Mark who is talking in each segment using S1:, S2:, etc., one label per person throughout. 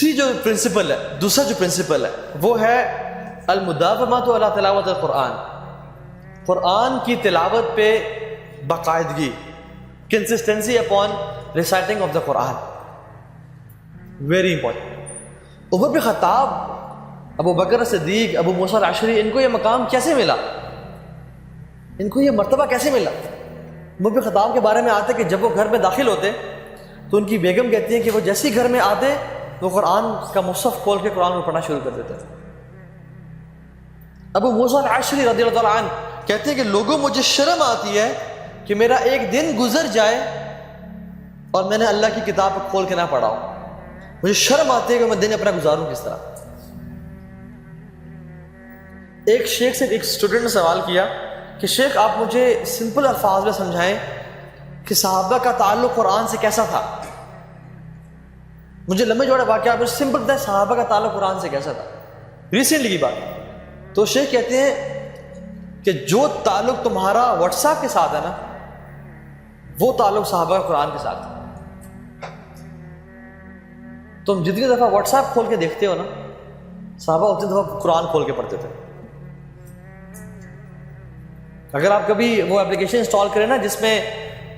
S1: دوسرا جو پرنسپل ہے وہ ہے المداومۃ علی تلاوت القرآن، قرآن کی تلاوت پہ باقاعدگی، consistency upon reciting of the Quran, very important. Umar bin Khattab, Abu بکر صدیق، ابو موسیٰ الاشعری، ان کو یہ مقام کیسے ملا، ان کو یہ مرتبہ کیسے ملا؟ عمر بن خطاب کے بارے میں آتے کہ جب وہ گھر میں داخل ہوتے تو ان کی بیگم کہتی ہیں کہ وہ جیسے ہی گھر میں آتے وہ قرآن کا مصحف کھول کے قرآن کو پڑھنا شروع کر دیتے۔ ابو موسیٰ الاشعری رضی اللہ تعالیٰ عنہ کہتے ہیں کہ لوگوں مجھے شرم آتی ہے کہ میرا ایک دن گزر جائے اور میں نے اللہ کی کتاب کھول کے نہ پڑھا ہو، مجھے شرم آتی ہے کہ میں دن اپنا گزاروں کس طرح۔ ایک شیخ سے ایک اسٹوڈنٹ نے سوال کیا کہ شیخ آپ مجھے سمپل الفاظ میں سمجھائیں کہ صحابہ کا تعلق قرآن سے کیسا تھا، مجھے لمبے چوڑے واقعہ مجھے سمپل بتائیں صحابہ کا تعلق قرآن سے کیسا تھا، ریسنٹلی کی بات۔ تو شیخ کہتے ہیں کہ جو تعلق تمہارا واٹس ایپ کے ساتھ ہے نا، وہ تعلق صحابہ کا قرآن کے ساتھ ہے۔ تم جتنی دفعہ واٹس ایپ کھول کے دیکھتے ہو نا، صحابہ اتنی دفعہ قرآن کھول کے پڑھتے تھے۔ اگر آپ کبھی وہ اپلیکیشن انسٹال کریں نا جس میں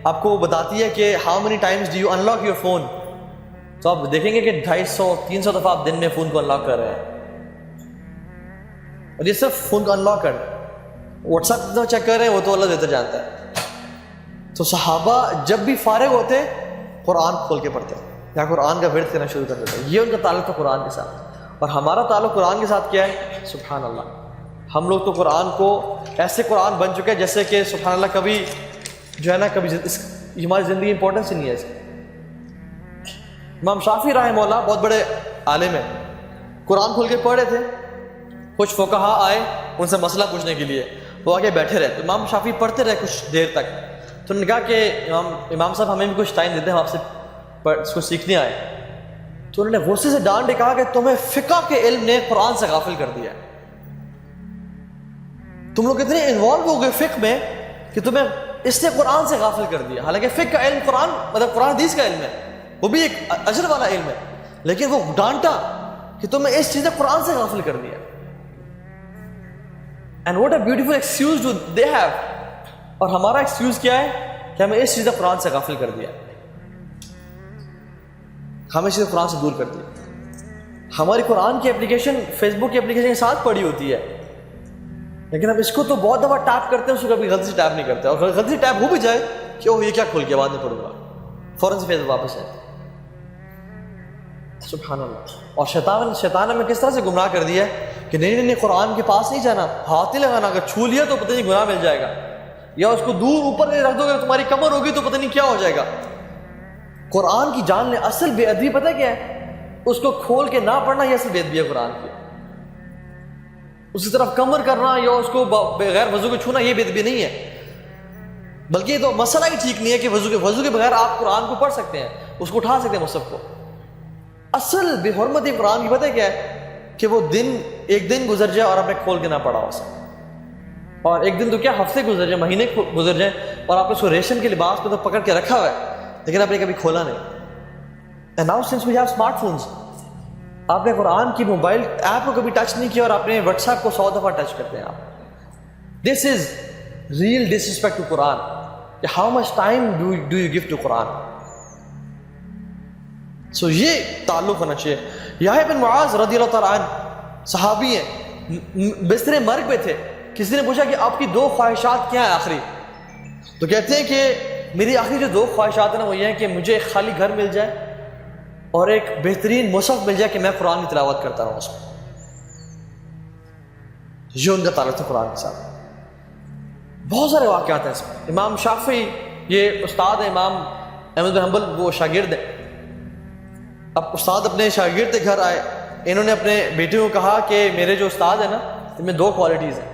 S1: آپ کو وہ بتاتی ہے کہ how many Times do you unlock your phone, تو آپ دیکھیں گے کہ 250-300 دفعہ آپ دن میں فون کو انلاک کر رہے ہیں، اور یہ صرف فون کو انلاک کر، واٹس ایپ کتنا چیک کر رہے ہیں وہ تو اللہ بہتر جانتا ہے۔ تو صحابہ جب بھی فارغ ہوتے قرآن کھول کے پڑھتے یا قرآن کا ورد کرنا شروع کر دیتے، یہ ان کا تعلق تھا قرآن کے ساتھ۔ اور ہمارا تعلق قرآن کے ساتھ کیا ہے؟ سبحان اللہ، ہم لوگ تو قرآن کو ایسے قرآن بن چکے ہیں جیسے کہ سبحان اللہ کبھی جو ہے نا کبھی ہماری زندگی امپورٹنس ہی نہیں ہے اس کی۔ امام شافعی رحمہ اللہ بہت بڑے عالم ہیں، قرآن کھول کے پڑھ رہے تھے، کچھ فقہا آئے ان سے مسئلہ پوچھنے کے لیے، وہ آگے بیٹھے رہے، تو امام شافعی پڑھتے رہے کچھ دیر تک، تو انہوں نے کہا کہ امام صاحب ہمیں بھی کچھ ٹائم دیتے ہیں، ہم آپ سے اس کو سیکھنے آئے۔ تو انہوں نے غصے سے ڈانٹ کے کہا کہ تمہیں فقہ کے علم نے قرآن سے غافل کر دیا ہے، تم لوگ اتنے انوالو ہو گئے فقہ میں کہ تمہیں اس نے قرآن سے غافل کر دیا۔ حالانکہ فقہ کا علم قرآن مطلب قرآن حدیث کا علم ہے، وہ بھی ایک اجر والا علم ہے، لیکن وہ ڈانٹا کہ تمہیں اس چیز نے قرآن سے غافل کر دیا۔ And what a beautiful excuse do they have، اور ہمارا ایکسکیوز کیا ہے کہ ہمیں اس چیز نے قرآن سے غافل کر دیا، ہمیں اس چیز قرآن سے دور کر دیا۔ ہماری قرآن کی اپلیکیشن فیس بک کی اپلیکیشن کے ساتھ پڑی ہوتی ہے، لیکن اب اس کو تو بہت دفعہ ٹیپ کرتے ہیں، اس کو کبھی غلطی سے ٹیپ نہیں کرتے، اور غلطی سے ٹیپ ہو بھی جائے کہ اوہ یہ کیا کھول کے بعد میں پڑھوں گا، فوراً سے فیس بک واپس ہے۔ سبحان اللہ۔ اور شیطان ہمیں کس طرح سے گمراہ کر دیا ہے کہ نہیں قرآن کے پاس نہیں جانا، ہاتھ نہیں لگانا، اگر چھو لیا تو پتہ نہیں گناہ مل جائے گا، یا اس کو دور اوپر رکھ دو گے تمہاری کمر ہوگی تو پتہ نہیں کیا ہو جائے گا۔ قرآن کی جان لے، اصل بے ادبی پتہ کیا ہے؟ اس کو کھول کے نہ پڑھنا، یہ اصل بے ادبی ہے قرآن کی۔ اسی طرف کمر کرنا یا اس کو بغیر وضو کے چھونا، یہ بے ادبی نہیں ہے، بلکہ یہ تو مسئلہ ہی ٹھیک نہیں ہے کہ وضو کے بغیر آپ قرآن کو پڑھ سکتے ہیں، اس کو اٹھا سکتے ہیں مصحف کو۔ اصل بے حرمتی قرآن کی پتہ کیا ہے؟ کہ وہ ایک دن گزر جائے اور آپ نے کھول کے نہ پڑھا اسے، اور ایک دن تو کیا ہفتے گزر جائے، مہینے گزر جائیں، اور آپ اس کو ریشم کے لباس پہ تو پکڑ کے رکھا ہوا ہے لیکن آپ نے کبھی کھولا نہیں۔ And now since we have smart phones, آپ نے قرآن کی موبائل ایپ کو کبھی ٹچ نہیں کیا اور آپ نے واٹس ایپ کو 100 دفعہ ٹچ کرتے ہیں آپ۔ This is real disrespect to Quran, کہ how much time do you give to Quran. So یہ تعلق ہونا چاہیے۔ یحییٰ بن معاذ رضی اللہ تعالیٰ عنہ صحابی ہیں، بستر مرگ پہ تھے، کسی نے پوچھا کہ آپ کی 2 خواہشات کیا ہیں آخری؟ تو کہتے ہیں کہ میری آخری جو 2 خواہشات ہیں نا وہ یہ ہیں کہ مجھے ایک خالی گھر مل جائے اور ایک بہترین مصحف مل جائے کہ میں قرآن کی تلاوت کرتا رہوں اس میں۔ یہ ان کا تعلق تھا قرآن کے ساتھ۔ بہت سارے واقعات ہیں اس میں۔ امام شافعی یہ استاد ہیں، امام احمد بن حنبل وہ شاگرد ہیں۔ اب استاد اپنے شاگرد کے گھر آئے، انہوں نے اپنے بیٹے کو کہا کہ میرے جو استاد ہیں نا ان میں 2 کوالٹیز ہیں،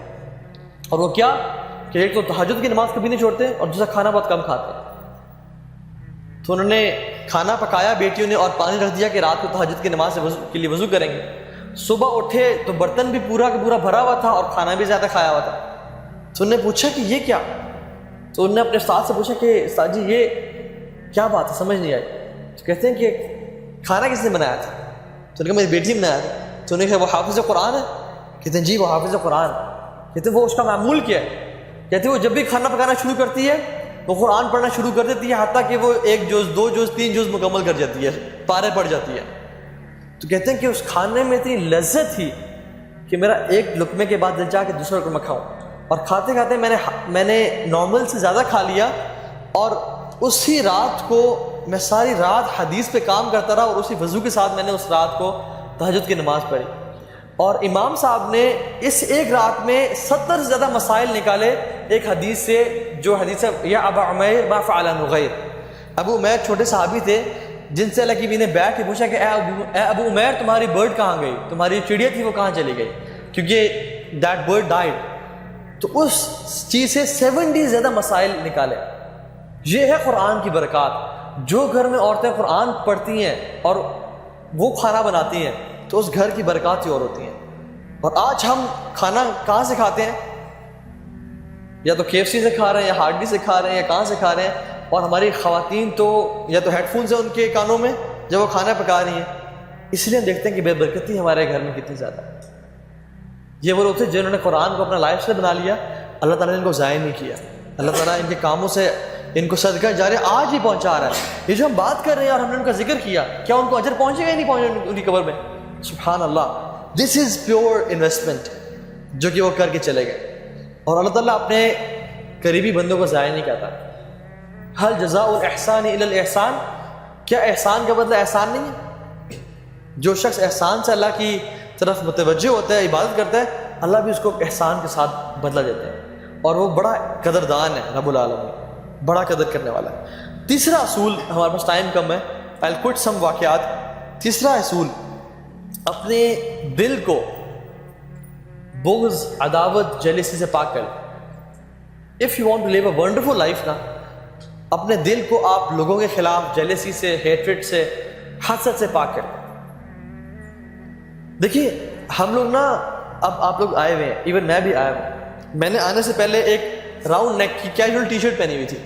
S1: اور وہ کیا کہ ایک تو تہجد کی نماز کبھی نہیں چھوڑتے اور دوسرا کھانا بہت کم کھاتے ہیں۔ تو انہوں نے کھانا پکایا بیٹیوں نے اور پانی رکھ دیا کہ رات کو تہجد کی نماز کے لیے وضو کریں گے۔ صبح اٹھے تو برتن بھی پورا کا پورا بھرا ہوا تھا اور کھانا بھی زیادہ کھایا ہوا تھا۔ تو انہوں نے پوچھا کہ یہ کیا؟ تو انہوں نے اپنے استاد سے پوچھا کہ استاد جی یہ کیا بات ہے، سمجھ نہیں آئی۔ تو کہتے ہیں کہ کھانا کس نے بنایا تھا؟ تو نے کہا میری بیٹی بنایا تھا. تو نے کہا وہ حافظ قرآن ہے؟ کہتے ہیں جی وہ حافظ قرآن. کہتے ہیں وہ اس کا معمول کیا ہے؟ کہتے ہیں وہ جب بھی کھانا پکانا شروع کرتی ہے وہ قرآن پڑھنا شروع کر دیتی ہے حتیٰ کہ وہ 1 جز 2 جز 3 جز مکمل کر جاتی ہے, پارے پڑ جاتی ہے. تو کہتے ہیں کہ اس کھانے میں اتنی لذت تھی کہ میرا ایک لقمے کے بعد دل چاہا کہ دوسرا لقمہ کھاؤں, اور کھاتے کھاتے میں نے نارمل سے زیادہ کھا لیا. اور اسی رات کو میں ساری رات حدیث پہ کام کرتا رہا, اور اسی وضو کے ساتھ میں نے اس رات کو تہجد کی نماز پڑھی. اور امام صاحب نے اس ایک رات میں 70 سے زیادہ مسائل نکالے ایک حدیث سے, جو حدیث ہے یا ابا عمیر ما فعل نغیر. ابو عمیر چھوٹے صحابی تھے جن سے اللہ کی نبی نے بیٹھ کے پوچھا کہ اے ابو عمیر تمہاری برڈ کہاں گئی, تمہاری چڑیا تھی وہ کہاں چلی گئی, کیونکہ دیٹ برڈ ڈائڈ. تو اس چیز سے 70 زیادہ مسائل نکالے. یہ ہے قرآن کی برکات. جو گھر میں عورتیں قرآن پڑھتی ہیں اور وہ کھانا بناتی ہیں تو اس گھر کی برکات ہی اور ہوتی ہیں. اور آج ہم کھانا کہاں سے کھاتے ہیں؟ یا تو KFC سے کھا رہے ہیں, یا ہارڈلی سے کھا رہے ہیں, یا کہاں سے کھا رہے ہیں. اور ہماری خواتین تو یا تو ہیڈ فونز ہیں ان کے کانوں میں جب وہ کھانا پکا رہی ہیں. اس لیے ہم دیکھتے ہیں کہ بے برکتی ہمارے گھر میں کتنی زیادہ ہے. یہ وہ لوگ تھے جنہوں نے قرآن کو اپنا لائف سے بنا لیا, اللہ تعالیٰ نے ان کو ضائع نہیں کیا. اللہ تعالیٰ ان کے کاموں سے ان کو صدقہ جاریہ آج ہی پہنچا رہا ہے. یہ جو ہم بات کر رہے ہیں اور ہم نے ان کا ذکر کیا, کیا ان کو اجر پہنچے گا یا نہیں پہنچے ان کی قبر میں؟ سبحان اللہ, دس از پیور انویسٹمنٹ جو کہ وہ کر کے چلے گئے. اور اللہ تعالیٰ اپنے قریبی بندوں کو ضائع نہیں کرتا. حل جزاء الاحسان الا الاحسان, کیا احسان کا بدلہ احسان نہیں ہے؟ جو شخص احسان سے اللہ کی طرف متوجہ ہوتا ہے, عبادت کرتا ہے, اللہ بھی اس کو احسان کے ساتھ بدلہ دیتے ہیں. اور وہ بڑا قدردان ہے رب العالمین, بڑا قدر کرنے والا ہے. تیسرا اصول, ہمارے پاس ٹائم کم ہے, I'll quote some واقعات. تیسرا اصول, اپنے دل کو بغض, عداوت, جیلسی سے پاک کر. If you want to live a wonderful life نا, اپنے دل کو آپ لوگوں کے خلاف جیلسی سے, ہیٹریٹ سے, حسد سے پاک کر. دیکھیے ہم لوگ نا, اب آپ لوگ آئے ہوئے ہیں, ایون میں بھی آیا ہوں. میں نے آنے سے پہلے ایک راؤنڈ نیک کی کیجول ٹی شرٹ پہنی ہوئی تھی,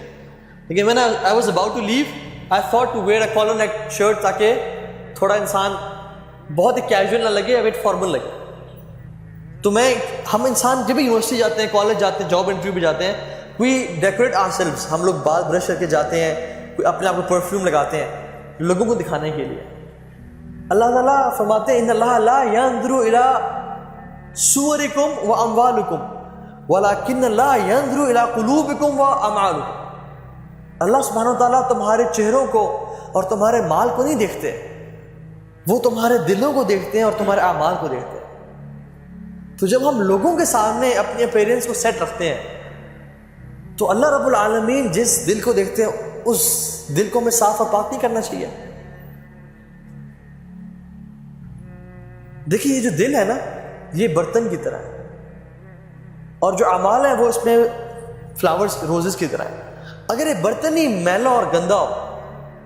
S1: لیکن میں نے I was about to leave, I thought to wear a collar neck shirt تاکہ تھوڑا انسان بہت ہی کیجول نہ لگے, ابٹ فارمل لگے. تو ہم انسان جب بھی یونیورسٹی جاتے ہیں, کالج جاتے ہیں, جاب انٹرویو پہ جاتے ہیں, وی ڈیکوریٹ آور سیلوز, ہم لوگ بال برش کر کے جاتے ہیں, کوئی اپنے آپ کو پرفیوم لگاتے ہیں لوگوں کو دکھانے کے لیے. اللہ تعالیٰ فرماتے ہیں ان اللہ لا ينظر الى صورکم واموالکم ولکن اللہ ينظر الى قلوبکم واعمالکم. اللہ سبحانہ وتعالیٰ تمہارے چہروں کو اور تمہارے مال کو نہیں دیکھتے, وہ تمہارے دلوں کو دیکھتے ہیں اور تمہارے اعمال کو دیکھتے ہیں. تو جب ہم لوگوں کے سامنے اپنے اپیرنس کو سیٹ رکھتے ہیں تو اللہ رب العالمین جس دل کو دیکھتے ہیں اس دل کو ہمیں صاف اور پاک نہیں کرنا چاہیے. دیکھیے یہ جو دل ہے نا, یہ برتن کی طرح ہے, اور جو اعمال ہے وہ اس میں فلاورز, روزز کی طرح ہے. اگر یہ برتن ہی میلا اور گندا ہو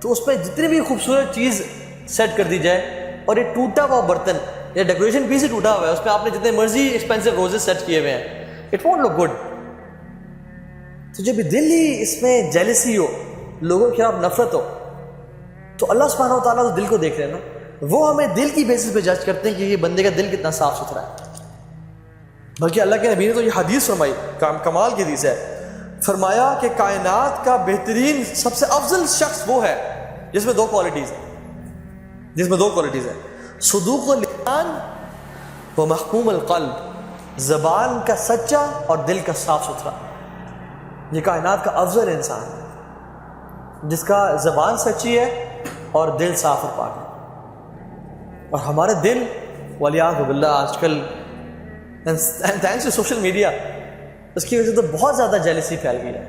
S1: تو اس پہ جتنی بھی خوبصورت چیز سیٹ کر دی جائے, اور یہ ٹوٹا ہوا برتن یا ڈیکوریشن پیس ہی ٹوٹا ہوا ہے, اس پہ آپ نے جتنے مرضی ایکسپینسو روزز سیٹ کیے ہوئے ہیں, اٹ وونٹ لک گڈ. تو جب دل ہی اس میں جیلسی ہو, لوگوں کے خلاف نفرت ہو, تو اللہ سبحانہ و تعالیٰ تو دل کو دیکھ رہے ہیں نا, وہ ہمیں دل کی بیسس پہ جج کرتے ہیں کہ یہ بندے کا دل کتنا صاف ستھرا ہے. بلکہ اللہ کے نبی نے تو یہ حدیث فرمائی, کمال کی حدیث ہے, فرمایا کہ کائنات کا بہترین سب سے افضل شخص وہ ہے جس میں دو کوالٹیز ہیں, صدوق اللسان و محکوم القلب, زبان کا سچا اور دل کا صاف ستھرا. یہ کائنات کا افضل انسان ہے جس کا زبان سچی ہے اور دل صاف اور پاک ہے. اور ہمارے دل ولیعاذ باللہ آج کل تھینکس ٹو سوشل میڈیا, اس کی وجہ سے تو بہت زیادہ جیلسی پھیل گئی ہے.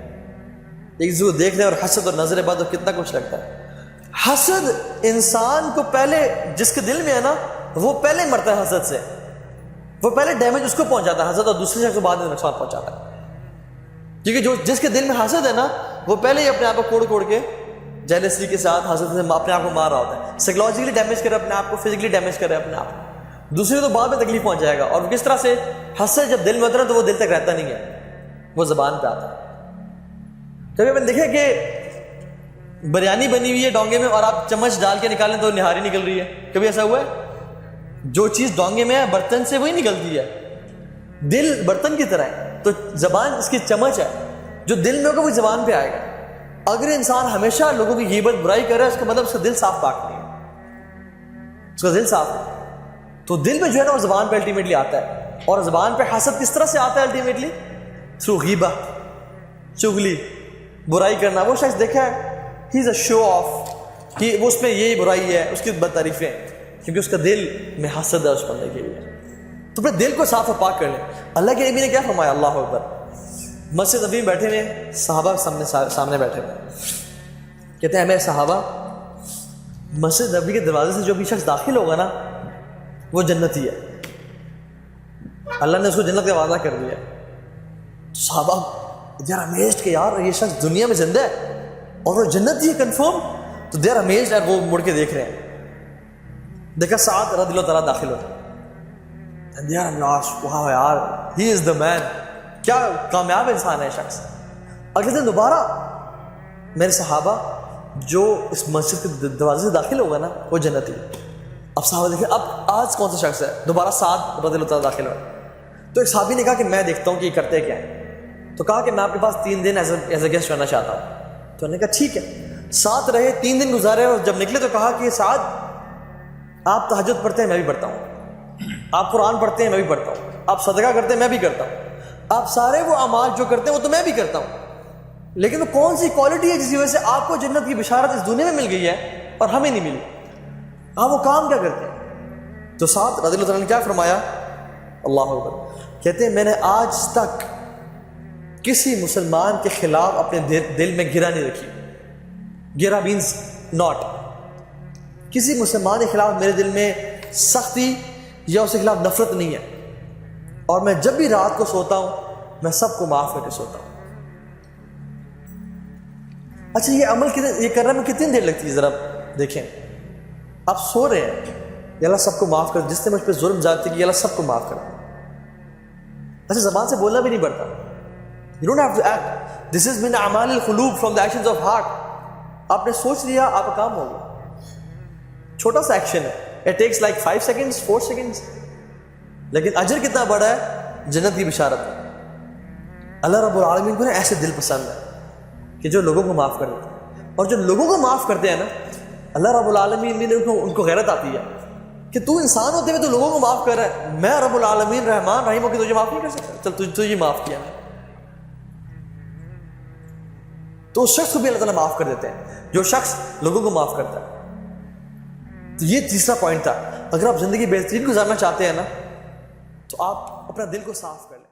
S1: ایک دوسرے کو دیکھ رہے اور حسد اور نظر بد اور کتنا کچھ لگتا ہے. حسد انسان کو پہلے, جس کے دل میں ہے نا, وہ پہلے مرتا ہے حسد سے, وہ پہلے ڈیمیج اس کو پہنچاتا ہے حسد, اور دوسرے شخص کو بعد میں نقصان پہنچاتا ہے. کیونکہ جس کے دل میں حسد ہے نا, وہ پہلے ہی اپنے آپ کو کوڑ کے جیلسی کے ساتھ حسد سے اپنے آپ کو مار رہا ہوتا ہے. سائیکولوجیکلی ڈیمیج کرے اپنے آپ کو, فزیکلی ڈیمیج کرے اپنے آپ کو, دوسرے تو بعد میں تکلیف پہنچ جائے گا. اور کس طرح سے حسد جب دل میں اترا تو وہ دل تک رہتا نہیں ہے, وہ زبان پہ آتا ہے. کبھی میں نے دیکھا کہ بریانی بنی ہوئی ہے ڈونگے میں اور آپ چمچ ڈال کے نکالیں تو نہاری نکل رہی ہے, کبھی ایسا ہوا ہے؟ جو چیز ڈونگے میں ہے برتن سے وہی نکلتی ہے. دل برتن کی طرح ہے تو زبان اس کی چمچ ہے, جو دل میں ہوگا وہ زبان پہ آئے گا. اگر انسان ہمیشہ لوگوں کی غیبت برائی کر رہا ہے اس کا مطلب اس کا دل صاف پاک نہیں ہے, اس کا دل صاف ہے. تو دل میں جو ہے نا وہ زبان پہ الٹیمیٹلی آتا ہے. اور زبان پہ حسد کس طرح سے آتا ہے الٹیمیٹلی؟ تھرو غیبت, چغلی, برائی کرنا. وہ شخص دیکھا ہے ہی از اے شو آف کہ وہ اس میں یہی برائی ہے, اس کی بد تعریفیں, کیونکہ اس کا دل میں حسد ہے اس بندے کے لیے. تو اپنے دل کو صاف و پاک کر لیں. اللہ کے نبی نے کیا فرمایا؟ اللہ اکبر. مسجد نبی بیٹھے ہوئے, صحابہ سامنے بیٹھے ہوئے, کہتے ہیں میرے صحابہ, مسجد نبی کے دروازے سے جو بھی شخص داخل ہوگا نا وہ جنتی ہے. اللہ نے اس کو جنت کا وعدہ کر دیا. صحابہ دے آر امیزڈ کہ یار یہ شخص دنیا میں زندہ ہے اور وہ جنتی ہے کنفرم. تو دے آر امیزڈ, اور وہ مڑ کے دیکھ رہے ہیں. دیکھا سعد رضی اللہ تعالیٰ داخل ہوتے, واہ یار ہی از دا مین, کیا کامیاب انسان ہے شخص. اگلے دن دوبارہ میرے صحابہ جو اس مسجد کے دروازے سے داخل ہوگا نا وہ جنتی ہے. اب صحابہ دیکھیں اب آج کون سا شخص ہے؟ دوبارہ سعد رضی اللہ تعالیٰ داخل ہوئے. تو ایک صحابی نے کہا کہ میں دیکھتا ہوں کہ یہ کرتے کیا ہیں. تو کہا کہ میں آپ کے پاس 3 دن ایز اے گیسٹ رہنا چاہتا ہوں. تو انہوں نے کہا ٹھیک ہے. ساتھ رہے, 3 دن گزارے, اور جب نکلے تو کہا کہ سعد آپ تہجد پڑھتے ہیں میں بھی پڑھتا ہوں, آپ قرآن پڑھتے ہیں میں بھی پڑھتا ہوں, آپ صدقہ کرتے ہیں میں بھی کرتا ہوں, آپ سارے وہ اعمال جو کرتے ہیں وہ تو میں بھی کرتا ہوں, لیکن وہ کون سی کوالٹی ہے جس کی وجہ سے آپ کو جنت کی بشارت اس دنیا میں مل گئی ہے اور ہمیں نہیں ملی؟ آپ وہ کام کیا کرتے ہیں؟ تو سعد رضی اللہ تعالیٰ نے کیا فرمایا؟ اللہ اکبر. کہتے ہیں میں نے آج تک کسی مسلمان کے خلاف اپنے دل میں گرہ نہیں رکھی. گرہ مینز ناٹ. کسی مسلمان کے خلاف میرے دل میں سختی یا اس کے خلاف نفرت نہیں ہے. اور میں جب بھی رات کو سوتا ہوں میں سب کو معاف کر کے سوتا ہوں. اچھا یہ عمل یہ کرنے میں کتنی دیر لگتی ہے ذرا دیکھیں. آپ سو رہے ہیں, یا اللہ سب کو معاف کر, جس نے مجھ پہ ظلم زیادتی کی اللہ سب کو معاف کر. اچھا زبان سے بولنا بھی نہیں پڑتا. You don't have to act. This is min a'mal al-qulub, from the actions of heart. آپ نے سوچ لیا آپ کا کام ہو گیا. چھوٹا سا ایکشن ہے, it takes like 5 seconds 4 seconds, لیکن اجر کتنا بڑا ہے, جنت کی بشارت ہے. اللہ رب العالمین کو نا ایسے دل پسند ہے کہ جو لوگوں کو معاف کر دیتے ہیں. اور جو لوگوں کو معاف کرتے ہیں نا اللہ رب العالمین نے ان کو غیرت آتی ہے کہ تو انسان ہوتے ہوئے تو لوگوں کو معاف کر رہا ہے, میں رب العالمین رحمان رحیم ہو کے تجھے معاف نہیں کر سکتا, چل تجھے معاف کیا میں. تو اس شخص کو بھی اللہ تعالیٰ معاف کر دیتے ہیں جو شخص لوگوں کو معاف کرتا ہے. تو یہ تیسرا پوائنٹ تھا. اگر آپ زندگی بہترین گزارنا چاہتے ہیں نا تو آپ اپنا دل کو صاف کر لیں.